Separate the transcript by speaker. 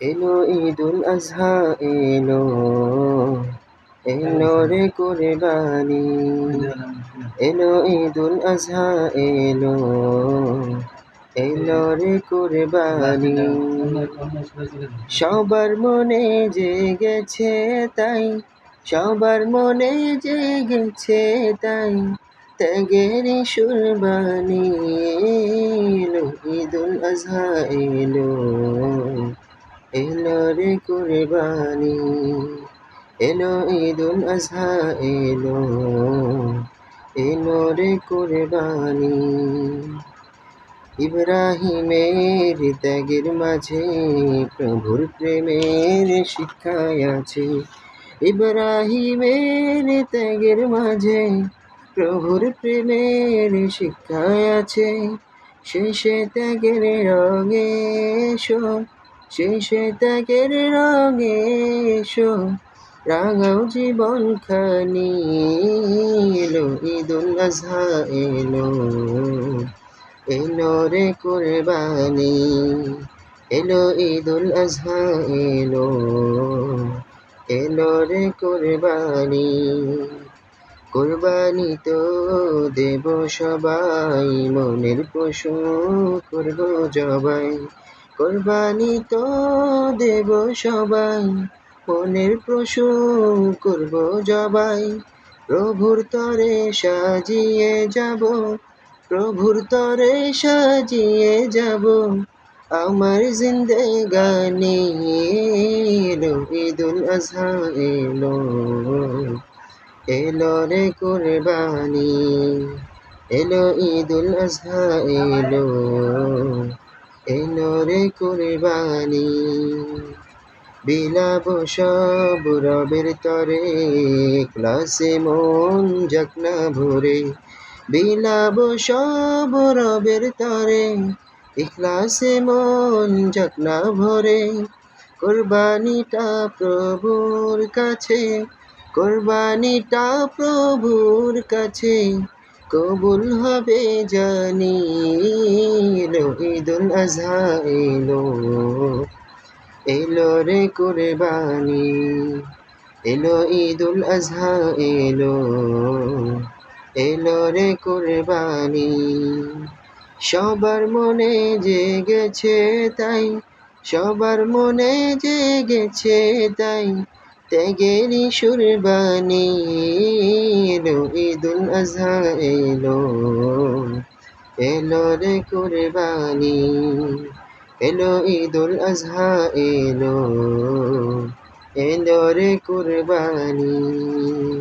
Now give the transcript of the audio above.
Speaker 1: এলো ঈদুল আজহা এলো, এলো রে কুরবানি। এলো ঈদুল আজহা এলো, এলো রে কুরবানি। সবার মনে জেগেছে তাই, সবার মনে জেগেছে তাই, ত্যাগের সুরবানি। এলো ঈদুল আজহা এলো, এলো রে কুরবানি। এলো ঈদুল আজহা এলো, এলো রে কুরবানি। ইব্রাহিমের ত্যাগের মাঝে প্রভুর প্রেমের শিক্ষায় আছে। ইব্রাহিমের ত্যাগের মাঝে প্রভুর প্রেমের শিক্ষায় আছে। শেষে ত্যাগের রঙে এসো, শেষে ত্যাগের রঙে এসো, রাঙাও জীবন খানি। এলো ঈদুল আজহা এলো, এলো রে কুরবানি। এলো ঈদুল আজহা এলো, এলো রে কুরবানি। কুরবানি তো দেব সবাই, মনের পশু করব জবাই। কুরবানি তো দেব সবাই, মনের পশু করব জবাই। প্রভুর তরে সাজিয়ে যাব, প্রভুর তরে সাজিয়ে যাব আমার জিন্দেগানি। এলো ঈদুল আজহা এলো, এলো রে কুরবানি। এলো ঈদুল আজহা এলো, এলো রে কুরবানি। বিলাবো সব রবের তরে, ক্লাসে মন যাক না ভরে। বিলাবো সব রবের তরে, ইখলাসে মন যাক না ভরে। কুরবানিটা প্রভুর কাছে, কুরবানিটা প্রভুর কাছে কবুল হবে জানি। এলো ঈদুল আজহা এলো, এলো রে কুরবানি। এলো ঈদুল আজহা এলো, এলো রে কুরবানি। সবার মনে জেগেছে তাই, সবার মনে জেগেছে তাই, ত্যাগেরই সুরবানি। এলো ঈদুল আজহা এলো, এলো রে কুরবানি। এলো ঈদুল আজহা এলো, এলো রে কুরবানি।